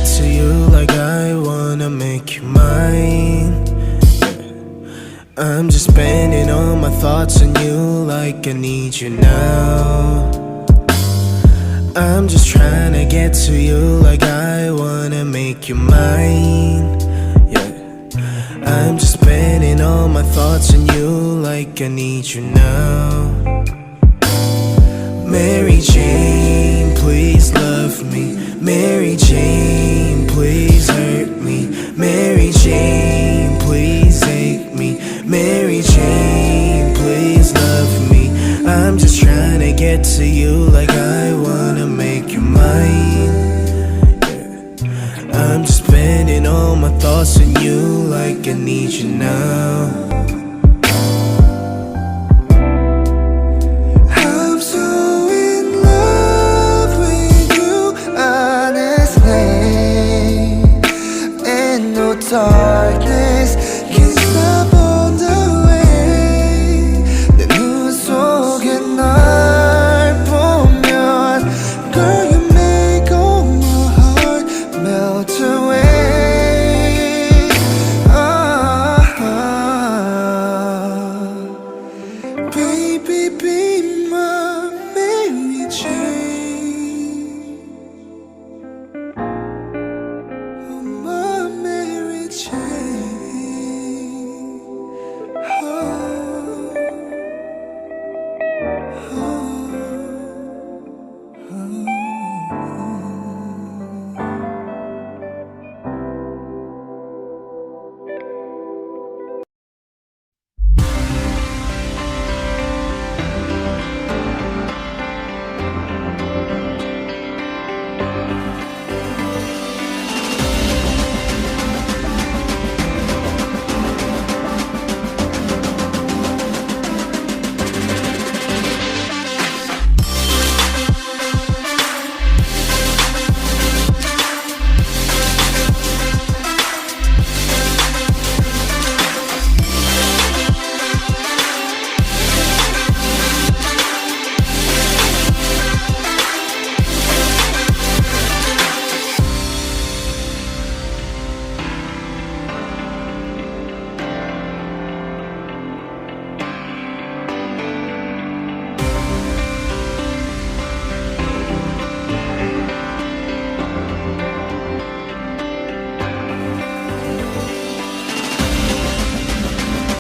to you like I wanna make you mine. I'm just spending all my thoughts on you like I need you now. I'm just trying to get to you like I wanna make you mine. Yeah, I'm just spending all my thoughts on you like I need you now. Mary Jane, please love me. Mary Jane, please hurt me. Mary Jane, please hate me. Mary Jane, please love me. I'm just trying to get to you like I wanna make you mine. Yeah. I'm just spending all my thoughts on you like I need you now. I'm so in love with you, honestly. Ain't no darkness